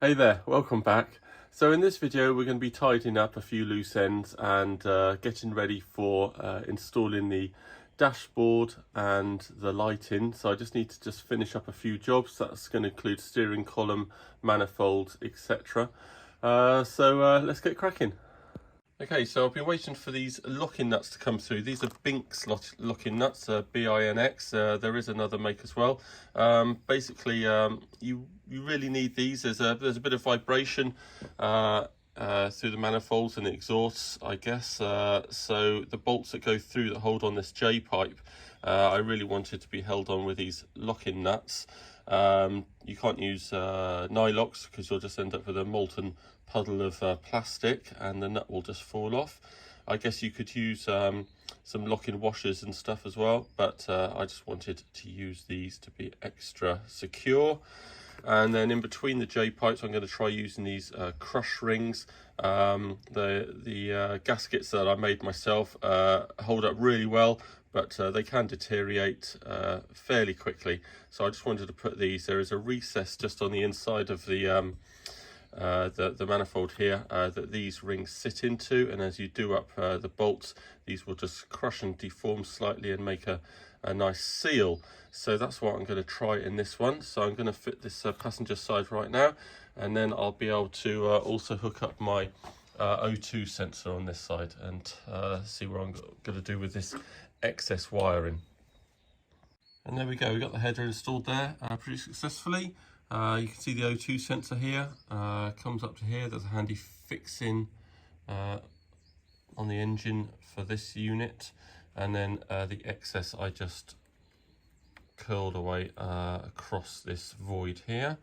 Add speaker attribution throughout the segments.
Speaker 1: Hey there, welcome back. So in this video we're going to be tidying up a few loose ends and getting ready for installing the dashboard and the lighting. So I just need to finish up a few jobs. That's going to include steering column, manifolds, etc. So let's get cracking. Okay, so I've been waiting for these locking nuts to come through. These are Binx locking nuts, B-I-N-X. There is another make as well. Basically, you really need these. There's a bit of vibration through the manifolds and the exhausts, I guess. So the bolts that go through that hold on this J-pipe, I really wanted to be held on with these locking nuts. You can't use nylocks because you'll just end up with a molten puddle of plastic and the nut will just fall off. I guess you could use some locking washers and stuff as well, but I just wanted to use these to be extra secure. And then in between the J-pipes I'm going to try using these crush rings. The gaskets that I made myself hold up really well, but they can deteriorate fairly quickly. So I just wanted to put these. There is a recess just on the inside of the manifold here that these rings sit into, and as you do up the bolts, these will just crush and deform slightly and make a nice seal. So that's what I'm going to try in this one. So I'm going to fit this passenger side right now, and then I'll be able to also hook up my O2 sensor on this side and see what I'm going to do with this excess wiring. And there we go, we got the header installed there pretty successfully. You can see the O2 sensor here, comes up to here. There's a handy fixing on the engine for this unit, and then the excess I just curled away across this void here.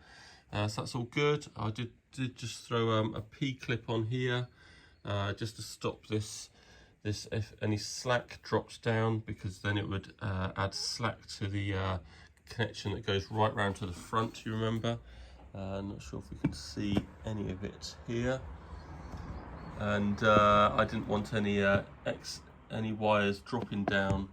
Speaker 1: So that's all good. I did just throw a P-clip on here just to stop this if any slack drops down, because then it would add slack to the connection that goes right round to the front, you remember. I'm not sure if we can see any of it here. And I didn't want any wires dropping down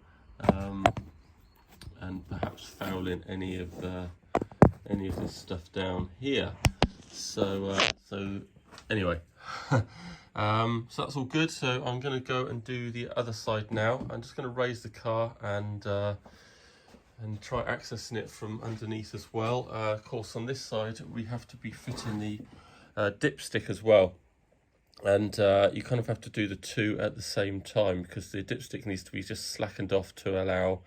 Speaker 1: and perhaps fouling any of this stuff down here. So anyway, so that's all good. So I'm going to go and do the other side now. I'm just going to raise the car and try accessing it from underneath as well. Of course, on this side we have to be fitting the dipstick as well, and you kind of have to do the two at the same time, because the dipstick needs to be just slackened off to allow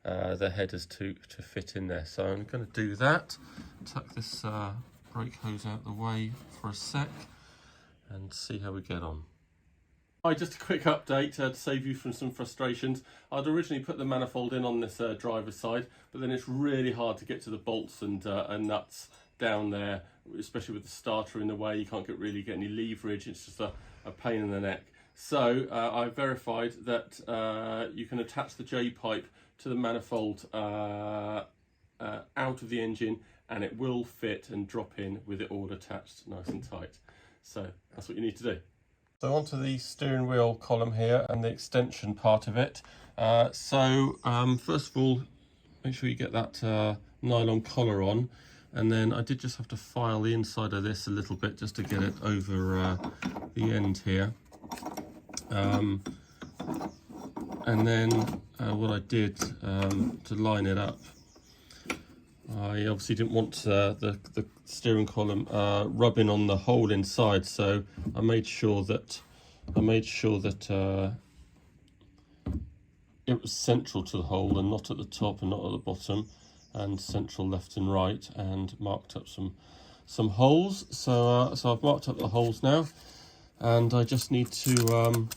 Speaker 1: the headers to fit in there. So I'm going to do that, tuck this brake hose out the way for a sec and see how we get on. Hi, just a quick update to save you from some frustrations. I'd originally put the manifold in on this driver's side, but then it's really hard to get to the bolts and nuts down there, especially with the starter in the way. You can't really get any leverage. It's just a pain in the neck. So I verified that you can attach the J-pipe to the manifold out of the engine, and it will fit and drop in with it all attached nice and tight. So that's what you need to do. So onto the steering wheel column here and the extension part of it. First of all, make sure you get that nylon collar on, and then I did just have to file the inside of this a little bit just to get it over the end here. And then what I did to line it up, I obviously didn't want the steering column rubbing on the hole inside, so I made sure that it was central to the hole and not at the top and not at the bottom, and central left and right, and marked up some holes. So I've marked up the holes now, and I just need to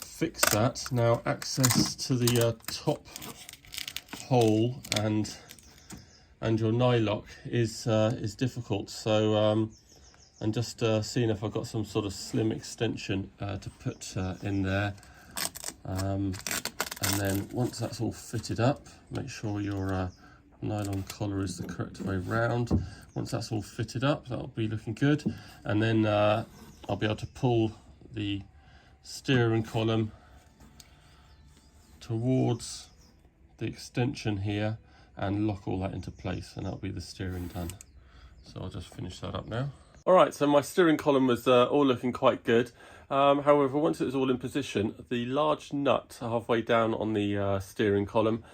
Speaker 1: fix that. Now, access to the top hole and your nylock is difficult, so I'm just seeing if I've got some sort of slim extension to put in there, and then once that's all fitted up, make sure your nylon collar is the correct way round. Once that's all fitted up, that'll be looking good, and then I'll be able to pull the steering column towards the extension here and lock all that into place, and that'll be the steering done. So I'll just finish that up now. All right, so my steering column was all looking quite good. However, once it was all in position, the large nut halfway down on the steering column,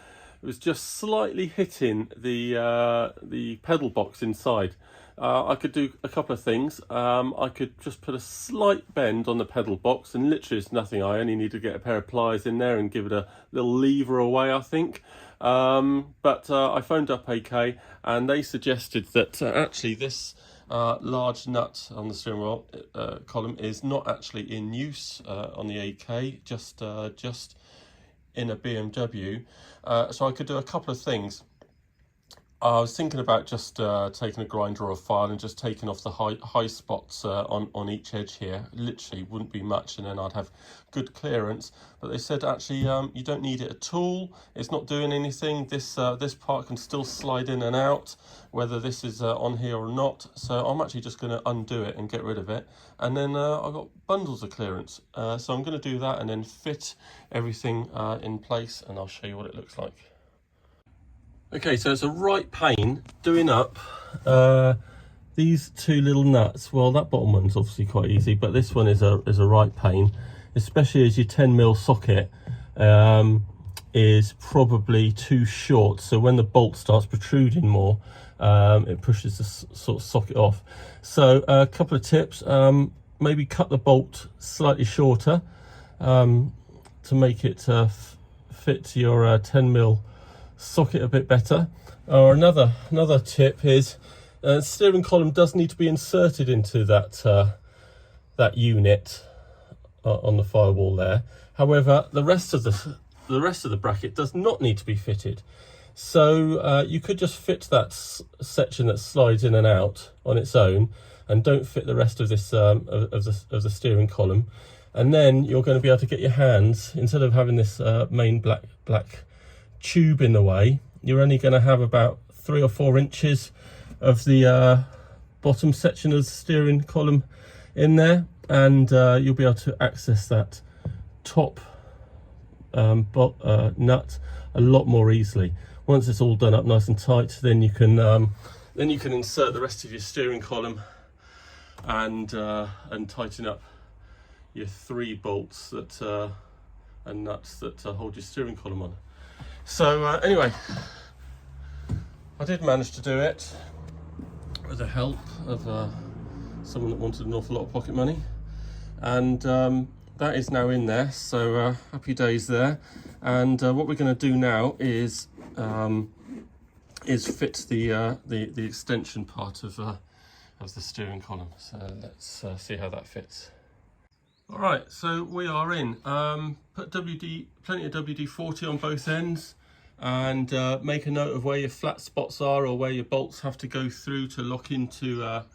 Speaker 1: it was just slightly hitting the pedal box inside. I could do a couple of things. I could just put a slight bend on the pedal box, and literally it's nothing. I only need to get a pair of pliers in there and give it a little lever away, I think. But I phoned up AK and they suggested that actually this large nut on the steering wheel column is not actually in use on the AK, just in a BMW. So I could do a couple of things. I was thinking about just taking a grinder or a file and just taking off the high spots on each edge here. Literally wouldn't be much, and then I'd have good clearance. But they said actually you don't need it at all. It's not doing anything. This part can still slide in and out, whether this is on here or not. So I'm actually just going to undo it and get rid of it. And then I've got bundles of clearance. So I'm going to do that and then fit everything in place, and I'll show you what it looks like. Okay, so it's a right pain doing up these two little nuts. Well, that bottom one's obviously quite easy, but this one is a right pain, especially as your 10mm socket is probably too short. So when the bolt starts protruding more, it pushes the sort of socket off. So a couple of tips: maybe cut the bolt slightly shorter to make it fit to your 10mm socket a bit better. Or another tip is steering column does need to be inserted into that unit on the firewall there. However, the rest of the bracket does not need to be fitted. So you could just fit that section that slides in and out on its own, and don't fit the rest of this of the steering column. And then you're going to be able to get your hands, instead of having this main black tube in the way, you're only going to have about 3 or 4 inches of the bottom section of the steering column in there, and you'll be able to access that top nut a lot more easily. Once it's all done up nice and tight, then you can insert the rest of your steering column and tighten up your 3 bolts that and nuts that hold your steering column on. So anyway, I did manage to do it with the help of someone that wanted an awful lot of pocket money, and that is now in there. So happy days there. And what we're going to do now is fit the extension part of the steering column. So let's see how that fits. All right, so we are in. Put plenty of WD-40 on both ends, and make a note of where your flat spots are or where your bolts have to go through to lock into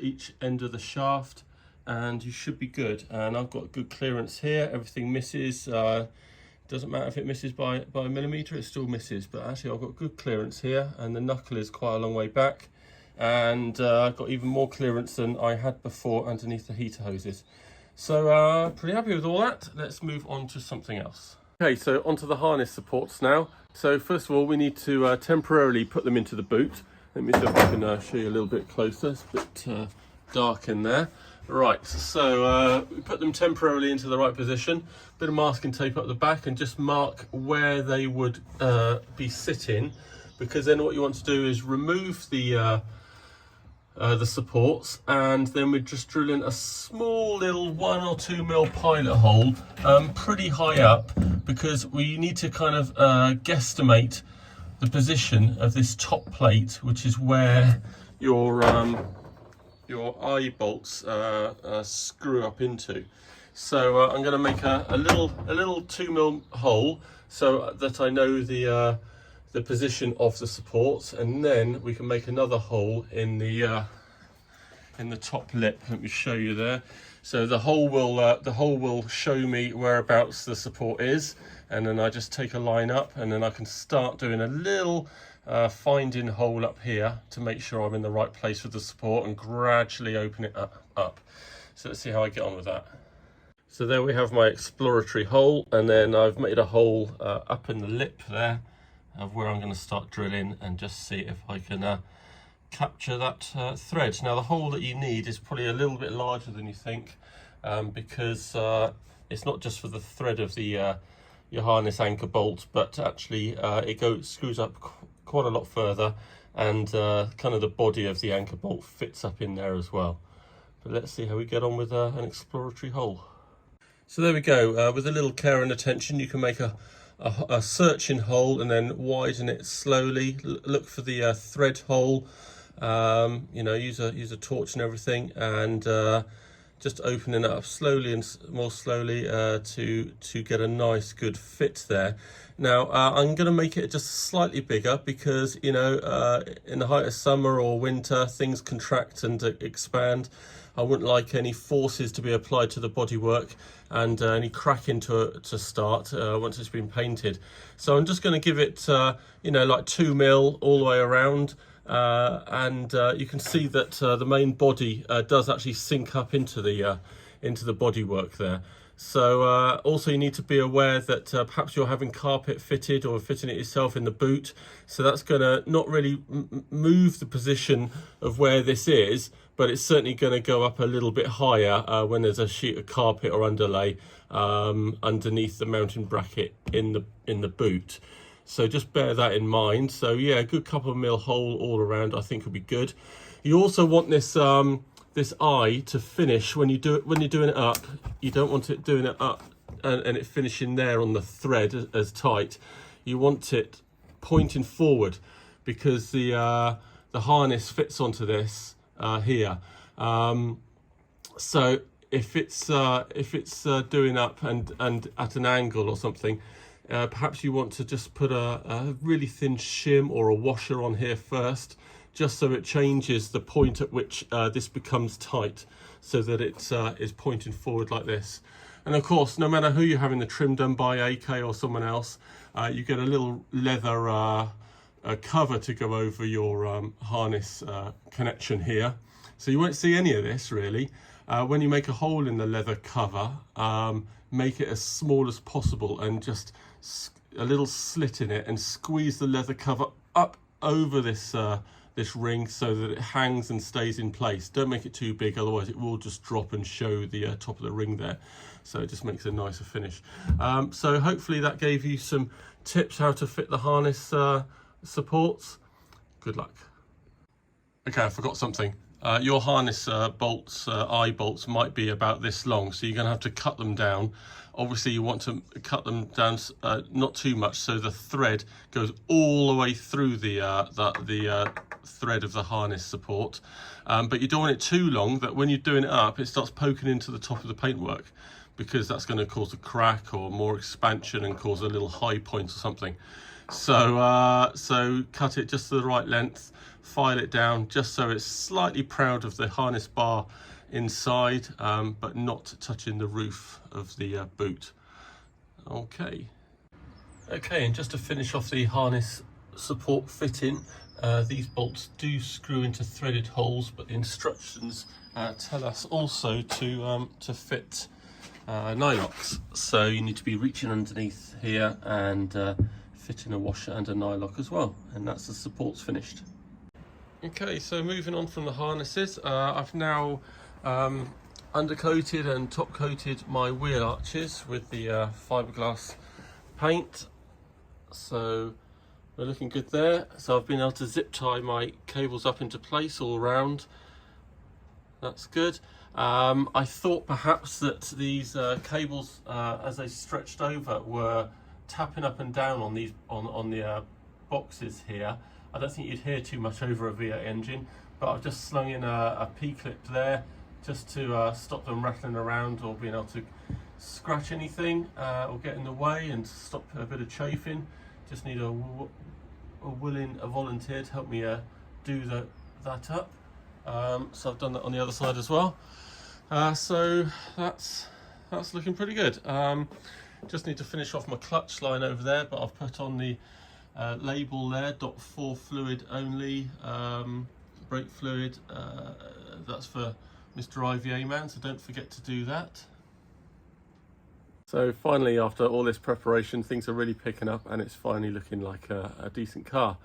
Speaker 1: each end of the shaft, and you should be good. And I've got good clearance here. Everything misses. Doesn't matter if it misses by a millimetre, it still misses. But actually, I've got good clearance here, and the knuckle is quite a long way back, and I've got even more clearance than I had before underneath the heater hoses. So pretty happy with all that. Let's move on to something else. Okay, so onto the harness supports now. So first of all, we need to temporarily put them into the boot. Let me see if I can show you a little bit closer. It's a bit dark in there. Right, so we put them temporarily into the right position. Bit of masking tape up the back, and just mark where they would be sitting, because then what you want to do is remove the supports, and then we just drill in a small little 1 or 2 mil pilot hole pretty high up, because we need to kind of guesstimate the position of this top plate, which is where your eye bolts screw up into. So I'm going to make a little 2 mil hole so that I know the position of the supports, and then we can make another hole in the top lip. Let me show you there. So the hole will show me whereabouts the support is, and then I just take a line up, and then I can start doing a little finding hole up here to make sure I'm in the right place with the support, and gradually open it up. So let's see how I get on with that. So there we have my exploratory hole, and then I've made a hole up in the lip there of where I'm going to start drilling, and just see if I can capture that thread. Now the hole that you need is probably a little bit larger than you think, because it's not just for the thread of the your harness anchor bolt, but actually it screws up quite a lot further, and kind of the body of the anchor bolt fits up in there as well. But let's see how we get on with an exploratory hole. So there we go. With a little care and attention, you can make a searching hole and then widen it slowly. Look for the thread hole. You know, use a torch and everything, and just opening it up slowly and more slowly to get a nice good fit there. Now I'm going to make it just slightly bigger because, you know, in the height of summer or winter, things contract and expand. I wouldn't like any forces to be applied to the bodywork and any cracking to start once it's been painted. So I'm just going to give it, you know, like 2 mil all the way around. And you can see that the main body does actually sink up into the bodywork there. So also you need to be aware that perhaps you're having carpet fitted or fitting it yourself in the boot. So that's going to not really move the position of where this is, but it's certainly going to go up a little bit higher when there's a sheet of carpet or underlay underneath the mounting bracket in the boot. So just bear that in mind. So yeah, a good couple of mil hole all around I think would be good. You also want this this eye to finish when you're doing it up. You don't want it doing it up and it finishing there on the thread as tight. You want it pointing forward, because the harness fits onto this here. So if it's doing up and at an angle or something, perhaps you want to just put a really thin shim or a washer on here first, just so it changes the point at which this becomes tight, so that it is pointing forward like this. And of course, no matter who you're having the trim done by, AK or someone else, you get a little leather cover to go over your harness connection here. So you won't see any of this really. When you make a hole in the leather cover, make it as small as possible and just a little slit in it and squeeze the leather cover up over this this ring so that it hangs and stays in place. Don't make it too big, otherwise it will just drop and show the top of the ring there. So it just makes a nicer finish. So hopefully that gave you some tips how to fit the harness supports. Good luck. Okay, I forgot something. Your harness bolts, eye bolts, might be about this long, so you're going to have to cut them down. Obviously you want to cut them down not too much, so the thread goes all the way through the thread of the harness support. But you don't want it too long that when you're doing it up, it starts poking into the top of the paintwork, because that's going to cause a crack or more expansion and cause a little high point or something. So so cut it just to the right length, file it down just so it's slightly proud of the harness bar inside, but not touching the roof of the boot. Okay, and just to finish off the harness support fitting, these bolts do screw into threaded holes, but the instructions tell us also to fit nylocks. So you need to be reaching underneath here and fitting a washer and a nylock as well, and that's the supports finished. Okay, so moving on from the harnesses, I've now undercoated and top coated my wheel arches with the fiberglass paint, so we're looking good there. So I've been able to zip tie my cables up into place all around. That's good. I thought perhaps that these cables, as they stretched over, were tapping up and down on these on the boxes here. I don't think you'd hear too much over a V8 engine, but I've just slung in a P-clip there just to stop them rattling around or being able to scratch anything or get in the way, and stop a bit of chafing. Just need a volunteer to help me do that up. So I've done that on the other side as well. So that's looking pretty good. Just need to finish off my clutch line over there, but I've put on the label there, .4 fluid only, brake fluid. That's for Mr. IVA man, so don't forget to do that. So finally, after all this preparation, things are really picking up and it's finally looking like a decent car.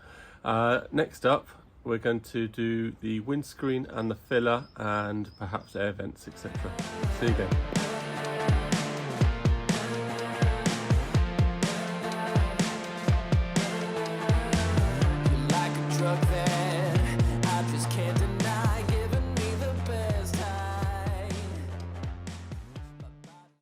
Speaker 1: Next up, we're going to do the windscreen and the filler and perhaps air vents, etc. See you again.